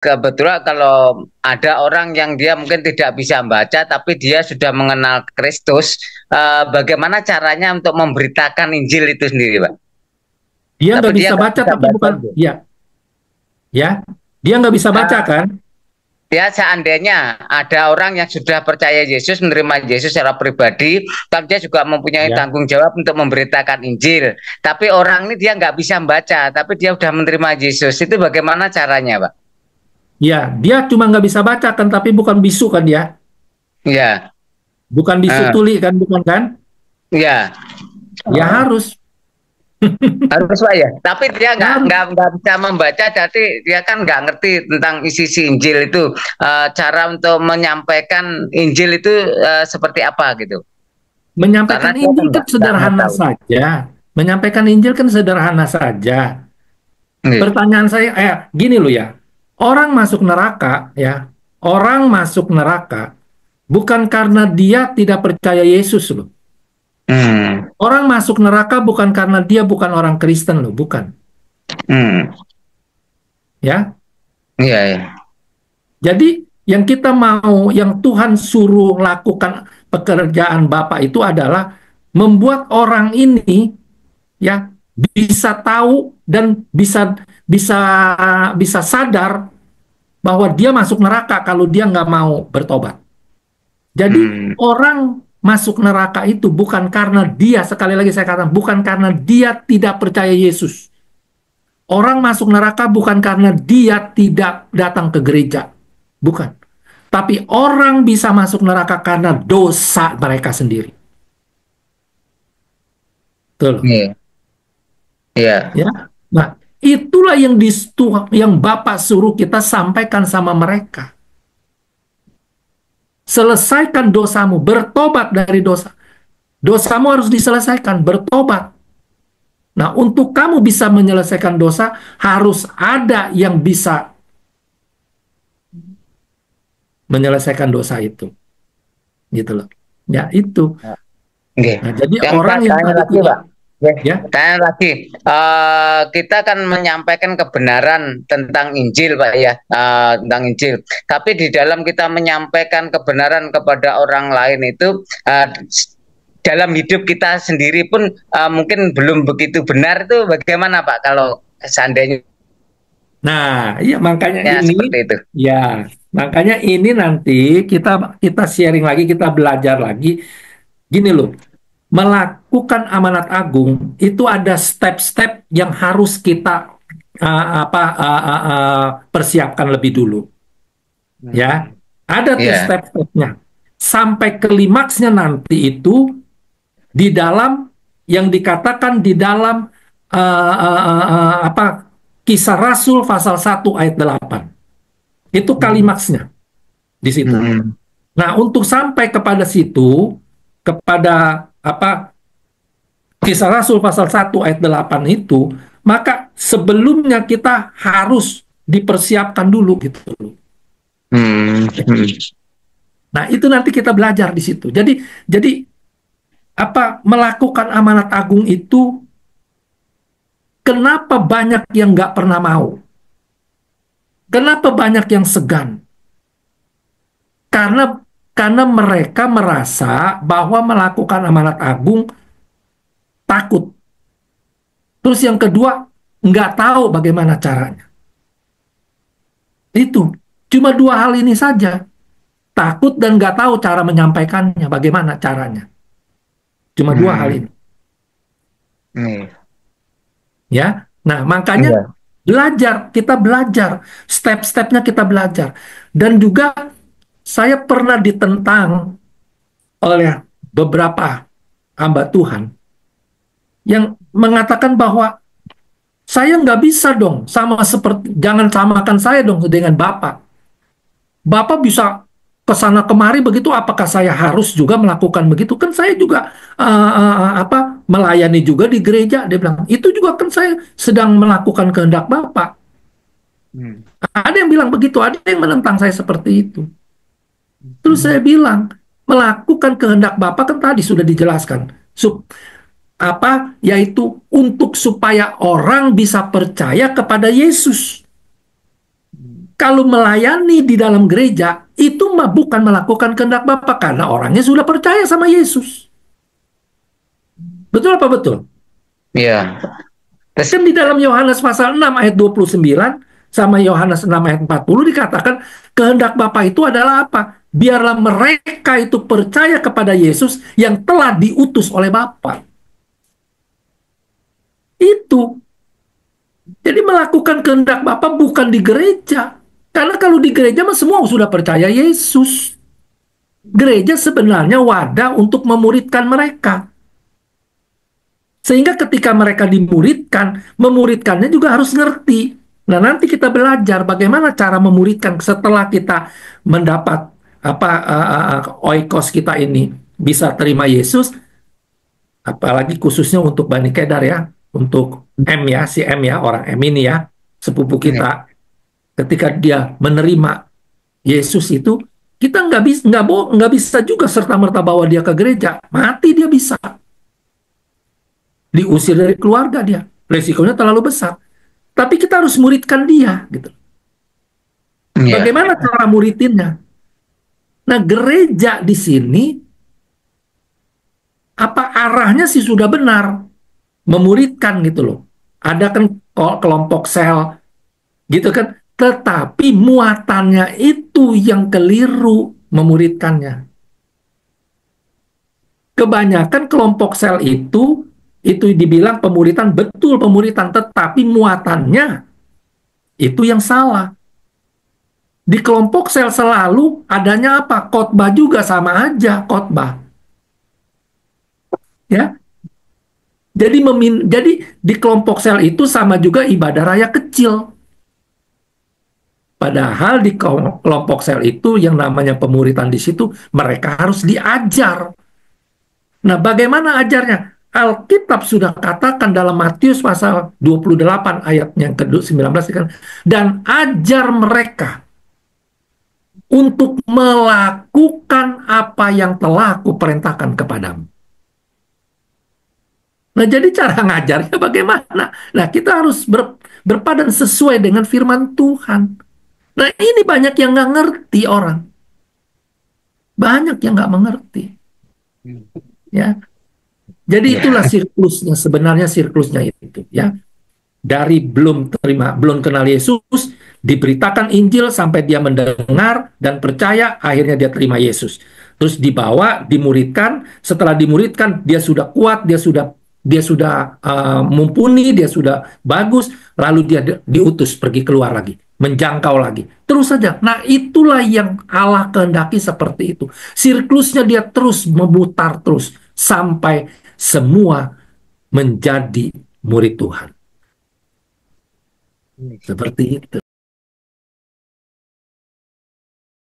kebetulan kalau ada orang yang dia mungkin tidak bisa membaca, tapi dia sudah mengenal Kristus, bagaimana caranya untuk memberitakan Injil itu sendiri, Pak? Dia Tapi nggak dia bisa nggak baca bisa tapi baca bukan, Injil. ya, ya, dia nggak bisa baca Eh, kan? Ya, seandainya ada orang yang sudah percaya Yesus, menerima Yesus secara pribadi, tapi dia juga mempunyai Ya, tanggung jawab untuk memberitakan Injil. Tapi orang ini dia nggak bisa membaca, tapi dia sudah menerima Yesus. Itu bagaimana caranya, Pak? ya, dia cuma nggak bisa baca kan, tapi bukan bisu kan dia, Ya, bukan bisu eh, tuli kan, bukan kan? ya, Ya harus, harus Pak ya. Tapi dia harus. nggak bisa membaca, jadi dia kan nggak ngerti tentang isi Injil itu. Cara untuk menyampaikan Injil itu seperti apa gitu. Karena Menyampaikan dia kan Injil kan nggak sederhana tahu. saja. Menyampaikan Injil kan sederhana saja. Nih. Pertanyaan saya, gini loh ya. Orang masuk neraka, ya. Orang masuk neraka bukan karena dia tidak percaya Yesus loh. Hmm. Orang masuk neraka bukan karena dia bukan orang Kristen loh, bukan. Hmm. Ya. Iya, iya. Jadi yang kita mau, yang Tuhan suruh lakukan pekerjaan Bapa itu adalah membuat orang ini ya bisa tahu dan bisa bisa bisa sadar bahwa dia masuk neraka kalau dia nggak mau bertobat. Jadi Hmm. orang masuk neraka itu bukan karena dia, sekali lagi saya katakan, bukan karena dia tidak percaya Yesus. Orang masuk neraka bukan karena dia tidak datang ke gereja. Bukan. Tapi orang bisa masuk neraka karena dosa mereka sendiri. Betul. Iya. Iya. Ya. Nah, itulah yang Bapak suruh kita sampaikan sama mereka. Selesaikan dosamu, bertobat dari dosa. Dosamu harus diselesaikan, bertobat. Nah, untuk kamu bisa menyelesaikan dosa, harus ada yang bisa menyelesaikan dosa itu. Gitu loh. Ya, itu. Oke. Nah, jadi Yang orang saya yang tanya tadi lagi, tidak, Pak. Oke. ya, Tanya lagi. Kita kan menyampaikan kebenaran tentang Injil, Pak ya, tentang Injil. Tapi di dalam kita menyampaikan kebenaran kepada orang lain itu, dalam hidup kita sendiri pun mungkin belum begitu benar itu bagaimana, Pak? Kalau seandainya nah, iya makanya ini, seperti itu. ya, makanya ini nanti kita kita sharing lagi, kita belajar lagi. Gini loh, melakukan amanat agung itu ada step-step yang harus kita persiapkan lebih dulu, ya. Hmm. Ada tuh Iya. step-stepnya. Sampai klimaksnya nanti itu di dalam yang dikatakan di dalam apa Kisah Rasul pasal 1 ayat 8. Itu Hmm. kalimaksnya di situ. Hmm. Nah, untuk sampai kepada situ, kepada apa Kisah Rasul pasal 1 ayat 8 itu, maka sebelumnya kita harus dipersiapkan dulu gitu. Hmm. Hmm. Nah, itu nanti kita belajar di situ. Jadi apa melakukan amanat agung itu, kenapa banyak yang nggak pernah mau? Kenapa banyak yang segan? Karena mereka merasa bahwa melakukan amanat agung takut. Terus yang kedua, nggak tahu bagaimana caranya. Itu cuma dua hal ini saja. Takut dan nggak tahu cara menyampaikannya, bagaimana caranya. Cuma dua hal Hmm. ini. Hmm. Ya, nah makanya Iya. belajar, kita belajar, step-stepnya kita belajar. Dan juga saya pernah ditentang oleh beberapa hamba Tuhan yang mengatakan bahwa saya nggak bisa dong sama seperti, jangan samakan saya dong dengan Bapak. Bapak bisa ke sana kemari begitu, apakah saya harus juga melakukan begitu? Kan saya juga apa melayani juga di gereja. Dia bilang itu juga kan saya sedang melakukan kehendak Bapak. Hmm. Ada yang bilang begitu, ada yang menentang saya seperti itu. Terus Hmm. saya bilang melakukan kehendak Bapak kan tadi sudah dijelaskan. Apa yaitu untuk supaya orang bisa percaya kepada Yesus. Kalau melayani di dalam gereja, itu mah bukan melakukan kehendak Bapa, karena orangnya sudah percaya sama Yesus. Betul apa betul? Iya. Terus Kan di dalam Yohanes pasal 6 ayat 29 sama Yohanes 6 ayat 40 dikatakan kehendak Bapa itu adalah apa? Biarlah mereka itu percaya kepada Yesus yang telah diutus oleh Bapa. Itu. Jadi melakukan kehendak Bapa bukan di gereja. Karena kalau di gereja mah semua sudah percaya Yesus. Gereja sebenarnya wadah untuk memuridkan mereka. Sehingga ketika mereka dimuridkan, memuridkannya juga harus ngerti. Nah, nanti kita belajar bagaimana cara memuridkan setelah kita mendapat oikos kita ini bisa terima Yesus, apalagi khususnya untuk Bani Kedar ya, untuk M ya, si M ya, orang M ini ya, sepupu ini. kita. Ketika dia menerima Yesus itu, kita nggak bisa juga serta merta bawa dia ke gereja, mati dia bisa. Diusir dari keluarga dia, resikonya terlalu besar. Tapi kita harus muridkan dia, gitu. Iya. Bagaimana cara muridinnya? Nah, gereja di sini apa arahnya sih sudah benar, memuridkan gitu loh. Ada kan kelompok sel, gitu kan. Tetapi muatannya itu yang keliru memuridkannya. Kebanyakan kelompok sel itu dibilang pemuritan, betul pemuritan, tetapi muatannya itu yang salah. Di kelompok sel selalu adanya apa? Khotbah juga, sama aja khotbah. Ya. Jadi di kelompok sel itu sama juga ibadah raya kecil. Padahal di kelompok sel itu yang namanya pemuritan di situ mereka harus diajar. Nah, bagaimana ajarnya? Alkitab sudah katakan dalam Matius pasal 28 ayat yang ke-19 kan, dan ajar mereka untuk melakukan apa yang telah kuperintahkan kepadamu. Nah, jadi cara ngajarnya bagaimana? Nah, kita harus berpadan sesuai dengan firman Tuhan. Nah, ini banyak yang nggak ngerti orang. Banyak yang nggak mengerti. Ya, jadi itulah Iya. siklusnya, sebenarnya siklusnya itu. Ya, dari belum kenal Yesus, diberitakan Injil sampai dia mendengar dan percaya, akhirnya dia terima Yesus. Terus dibawa, dimuridkan, setelah dimuridkan dia sudah kuat, dia sudah mumpuni, dia sudah bagus, lalu dia diutus pergi keluar lagi, menjangkau lagi. Terus saja. Nah, itulah yang Allah kehendaki seperti itu. Siklusnya dia terus memutar terus sampai semua menjadi murid Tuhan. Seperti itu.